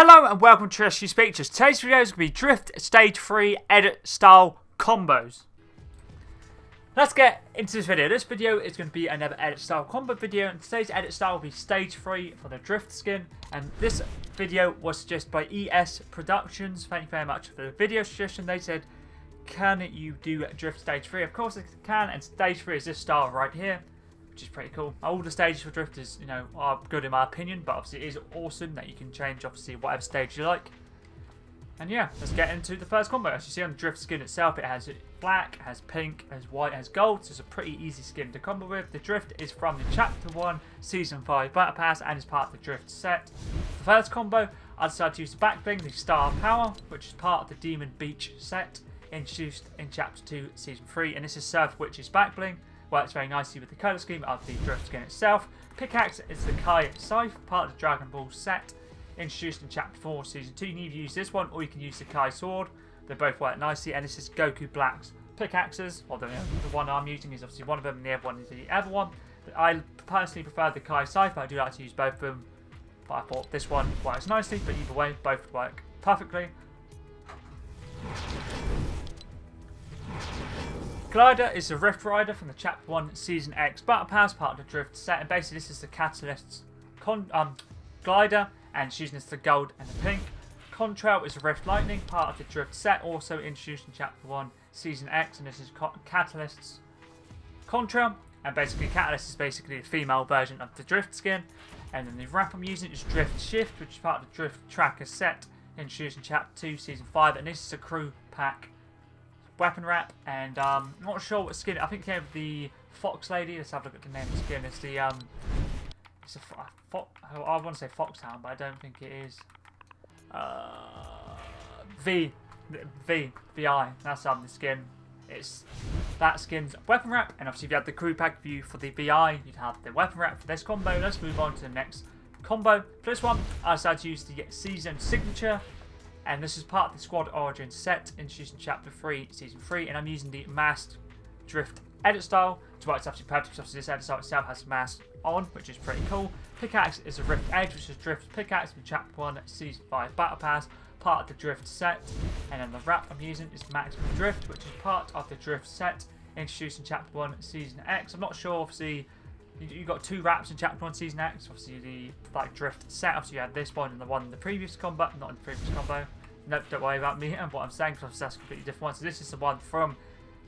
Hello and welcome to Rescue Speeches. Today's video is going to be Drift Stage 3 Edit Style Combos. Let's get into this video. This video is going to be another Edit Style Combo video, and today's Edit Style will be Stage 3 for the Drift skin. And this video was suggested by ES Productions. Thank you very much for the video suggestion. They said, can you do Drift Stage 3? Of course I can, and Stage 3 is this style right here, which is pretty cool. All the stages for Drift is, are good in my opinion, but obviously it is awesome that you can change, obviously, whatever stage you like. And yeah, let's get into the first combo. As you see on the Drift skin itself, it has black, it has pink, it has white, it has gold, so it's a pretty easy skin to combo with. The Drift is from the Chapter 1, Season 5 Battle Pass, and is part of the Drift set. The first combo, I decided to use the backbling, the Star Power, which is part of the Demon Beach set, introduced in Chapter 2, Season 3, and this is Surf Witch's backbling. Works very nicely with the colour scheme of the Drift skin itself. Pickaxe is the Kai Scythe, part of the Dragon Ball set, introduced in Chapter 4, Season 2. You can either use this one or you can use the Kai Sword. They both work nicely, and this is Goku Black's pickaxes. Although the one I'm using is obviously one of them and the other one is the other one. But I personally prefer the Kai Scythe, but I do like to use both of them. But I thought this one works nicely, but either way, both work perfectly. Glider is the Rift Rider from the Chapter 1 Season X Battle Pass, part of the Drift set, and basically this is the Catalyst's glider, and she's using this the gold and the pink. Contrail is the Rift Lightning, part of the Drift set, also introduced in Chapter 1 Season X, and this is Catalyst's Contrail, and basically Catalyst is basically the female version of the Drift skin. And then the wrap I'm using is Drift Shift, which is part of the Drift Tracker set, introduced in Chapter 2 Season 5, and this is a crew pack weapon wrap, and I'm not sure what skin. I think it came with the Fox Lady. Let's have a look at the name of the skin. It's the it's I want to say Foxhound, but I don't think it is. VI. That's the skin. It's that skin's weapon wrap, and obviously if you had the crew pack view for the VI, you'd have the weapon wrap for this combo. Let's move on to the next combo. For this one, I decided to use the Season Signature. And this is part of the Squad Origin set, introduced in Chapter 3, Season 3, and I'm using the Masked Drift edit style to work absolutely perfect, because obviously this edit style itself has mask on, which is pretty cool. Pickaxe is a Rift Edge, which is Drift Pickaxe from Chapter 1, Season 5 Battle Pass, part of the Drift set. And then the wrap I'm using is Maximum Drift, which is part of the Drift set, introduced in Chapter 1, Season X. I'm not sure, obviously, you got two wraps in Chapter 1 Season X, obviously the Drift set, obviously you had this one and the one in the previous combo, not in the previous combo. Nope, don't worry about me and what I'm saying, because that's a completely different one. So this is the one from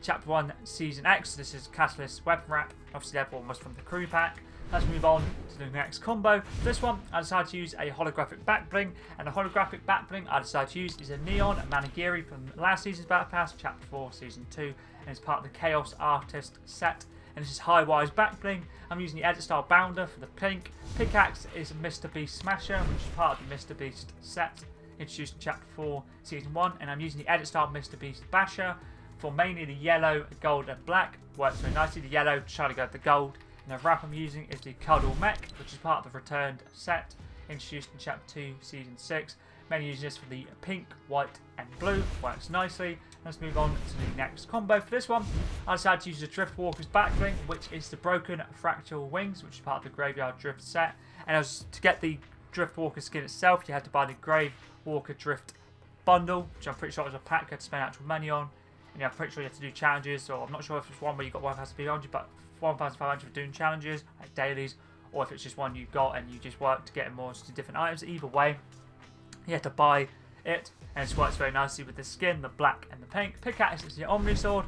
Chapter 1 Season X, this is Catalyst Weapon Wrap, obviously the other one was from the crew pack. Let's move on to the next combo. For this one, I decided to use a Holographic backbling, and the Holographic backbling I decided to use is a Neon Managiri from last season's Battle Pass, Chapter 4 Season 2, and it's part of the Chaos Artist set. And this is High-Wise backbling. I'm using the Edit Style Bounder for the pink. Pickaxe is Mr. Beast Smasher, which is part of the Mr. Beast set, introduced in Chapter 4 Season 1, and I'm using the Edit Style Mr. Beast Basher for mainly the yellow, gold and black. Works very nicely. The yellow, trying to go with the gold. And the wrap I'm using is the Cuddle Mech, which is part of the Returned set, introduced in Chapter 2 Season 6. Mainly using this for the pink, white and blue. Works nicely. Let's move on to the next combo. For this one, I decided to use the Drift Walker's backbling, which is the Broken Fractal Wings, which is part of the Graveyard Drift set. And as to get the Drift Walker skin itself, you had to buy the Grave Walker Drift bundle, which I'm pretty sure was a pack you had to spend actual money on. And yeah, I'm pretty sure you have to do challenges, or I'm not sure if it's one where you got 1,500, but 1,500 for doing challenges, like dailies, or if it's just one you got and you just work to get more to different items. Either way, you have to buy it, and it works very nicely with the skin, the black and the pink. Pickaxe is the Omni Sword,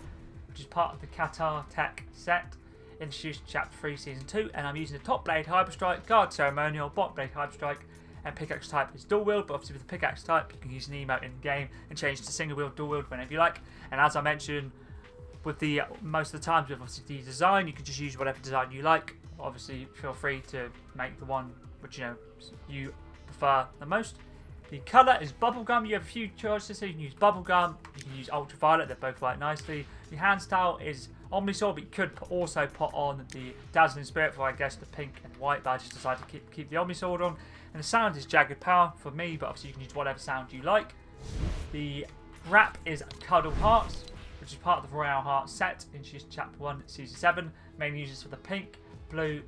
which is part of the Qatar Tech set, introduced in Chapter 3 Season 2, and I'm using the Top Blade Hyper Strike, Guard Ceremonial, Bot Blade Hyper Strike, and pickaxe type is dual wield, but obviously with the pickaxe type you can use an emote in game and change to single wield, dual wield whenever you like. And as I mentioned, with the most of the times with obviously the design, you can just use whatever design you like. Obviously feel free to make the one which you prefer the most. The colour is bubblegum. You have a few choices, so you can use bubblegum, you can use ultraviolet, they both work nicely. The hand style is Omnisword, but you could also put on the Dazzling Spirit for, I guess, the pink and white, but I just decided to keep the Omnisword on. And the sound is Jagged Power for me, but obviously you can use whatever sound you like. The wrap is Cuddle Hearts, which is part of the Royale Heart set, introduced in Chapter 1, Season 7. Mainly uses for the pink, blue,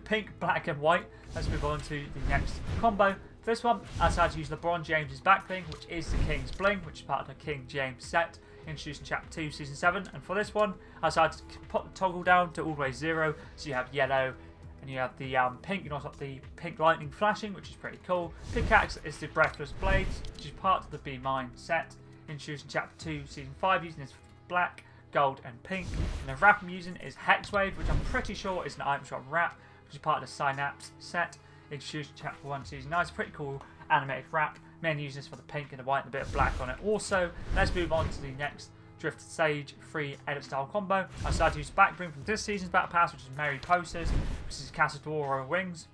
pink, black and white. Let's move on to the next combo. For this one, I decided to use LeBron James's back bling, which is the King's Bling, which is part of the King James set, introduced in Chapter 2, Season 7. And for this one, I decided to put the toggle down to all the way 0, so you have yellow, and you have the pink, and also have the pink lightning flashing, which is pretty cool. Pickaxe is the Breathless Blades, which is part of the Be Mine set, introduced in Chapter 2, Season 5, using this black, gold, and pink. And the wrap I'm using is Hex Wave, which I'm pretty sure is an item shop wrap, which is part of the Synapse set, introduced in Chapter 1, Season 9. It's a pretty cool animated wrap. Mainly using this for the pink and the white and a bit of black on it. Also, let's move on to the next Drift Stage free edit style combo. I decided to use backbling from this season's Battle Pass, which is Mary Posters, which is Casadora Wings,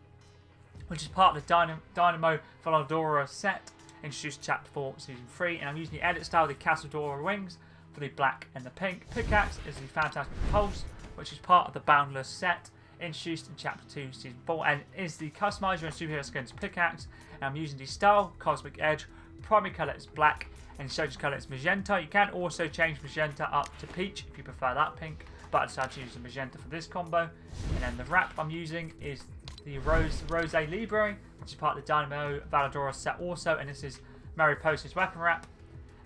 which is part of the Dynamo Volodora set, introduced in Chapter 4, Season 3. And I'm using the edit style of the Casadora Wings for the black and the pink. Pickaxe is the Fantastic Pulse, which is part of the Boundless set, introduced in Chapter 2, Season 4, and is the customizer and superhero skins pickaxe. And I'm using the style Cosmic Edge. Primary colour is black, and Soldier's colour is magenta. You can also change magenta up to peach if you prefer that pink, but I decided to use the magenta for this combo. And then the wrap I'm using is the Rose Libre, which is part of the Dynamo Validora set also, and this is Mary Post's weapon wrap.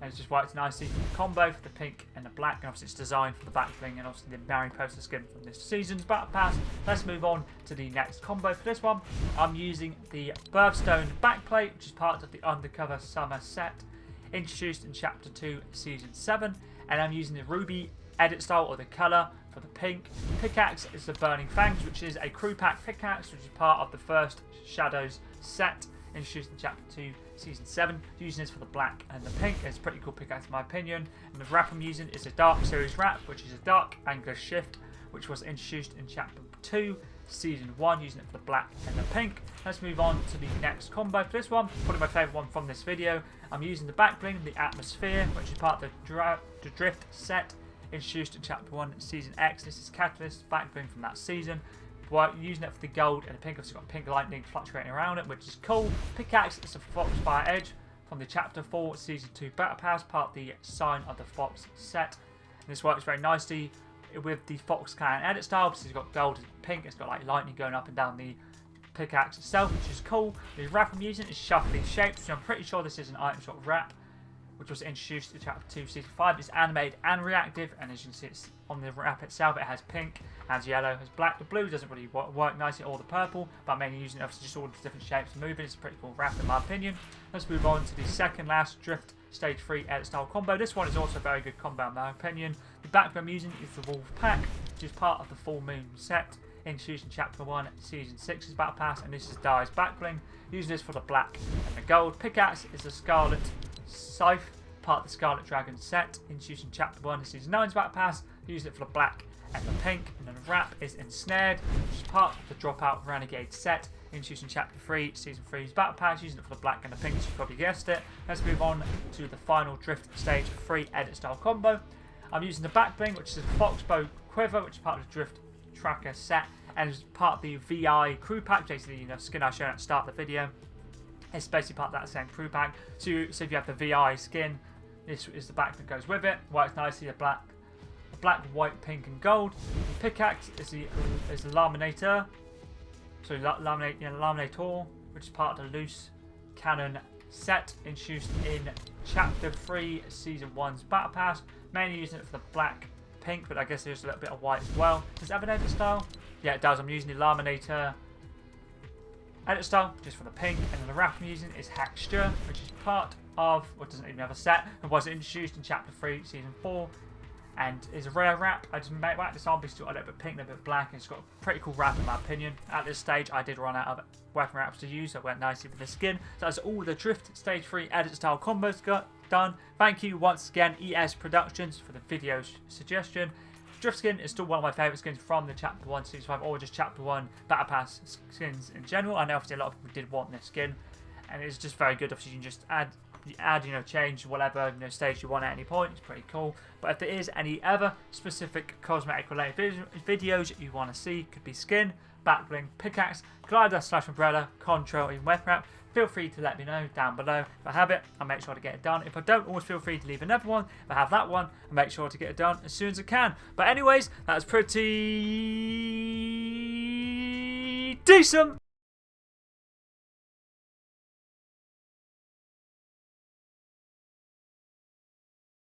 And it's just worked nicely for the combo for the pink and the black, and obviously it's designed for the back bling and obviously the Mary Poster skin from this season's Battle Pass. Let's move on to the next combo. For this one, I'm using the Birthstone backplate, which is part of the Undercover Summer set, introduced in Chapter 2, Season 7, and I'm using the Ruby edit style or the colour for the pink. Pickaxe is the Burning Fangs, which is a crew pack pickaxe, which is part of the first Shadows set, introduced in Chapter 2, Season 7, using this for the black and the pink. It's a pretty cool pickaxe in my opinion. And the wrap I'm using is a Dark Series wrap, which is a Dark Angular Shift, which was introduced in Chapter 2, Season 1, using it for the black and the pink. Let's move on to the next combo. For this one, probably my favourite one from this video, I'm using the back bling, the Atmosphere, which is part of the Drift set, introduced in Chapter 1, Season X. This is Catalyst back bling from that season. Using it for the gold and the pink, it's got pink lightning fluctuating around it, which is cool. Pickaxe is a Foxfire Edge from the Chapter 4 Season 2 Battle Pass, part of the Sign of the Fox set. And this works very nicely with the Fox Clan edit style, because it's got gold and pink. It's got like lightning going up and down the pickaxe itself, which is cool. The wrap I'm using is Shuffly Shapes, which I'm pretty sure this is an item shop wrap, which was introduced in Chapter 2, Season 5. It's animated and reactive, and as you can see, it's on the wrap itself. It has pink, has yellow, has black. The blue doesn't really work nicely, or the purple, but I'm mainly using it for just all the different shapes and moving. It's a pretty cool wrap in my opinion. Let's move on to the second last Drift Stage 3 edit style combo. This one is also a very good combo in my opinion. The back I'm using is the Wolf Pack, which is part of the Full Moon set, introduced in Chapter 1, Season 6's Battle Pass, and this is Dye's back bling. Using this for the black and the gold. Pickaxe is the Scarlet Scythe, part of the Scarlet Dragon set, introduced in Chapter 1, Season 9's Battle Pass, using it for the black and the pink. And then the wrap is Ensnared, which is part of the Dropout Renegade set, introduced in Chapter 3, Season 3's Battle Pass, using it for the black and the pink, as you probably guessed it. Let's move on to the final Drift Stage 3 edit style combo. I'm using the back bling, which is a Foxbow Quiver, which is part of the Drift Tracker set, and is part of the VI crew pack, basically, skin I showed at the start of the video. It's basically part of that same crew pack. So if you have the VI skin, this is the back that goes with it. Works nicely, a black, white, pink, and gold. The pickaxe is the Laminator. So Laminator, which is part of the Loose Cannon set, introduced in Chapter 3, Season 1's Battle Pass. Mainly using it for the black, pink, but I guess there's a little bit of white as well. Does it have an edit style? Yeah, it does. I'm using the Laminator edit style just for the pink, and then the wrap I'm using is Haxture, which is part of what doesn't even have a set, and was introduced in Chapter 3, Season 4, and is a rare wrap. I just whacked this on, but it's got a little bit pink, a little bit black, and it's got a pretty cool wrap in my opinion. At this stage, I did run out of weapon wraps to use, so it went nicely with the skin. So that's all the Drift Stage 3 edit style combos got done. Thank you once again, ES Productions, for the video suggestion. Drift skin is still one of my favourite skins from the Chapter 1 Season 5, or just Chapter 1 Battle Pass skins in general. I know obviously a lot of people did want this skin, and it's just very good. Obviously you can just add, change whatever stage you want at any point. It's pretty cool. But if there is any other specific cosmetic related videos you want to see, could be skin, back bling, pickaxe, glider / umbrella, contrail, and weapon wrap, feel free to let me know down below. If I have it, I'll make sure to get it done. If I don't, always feel free to leave another one. If I have that one, I'll make sure to get it done as soon as I can. But anyways, that's pretty decent.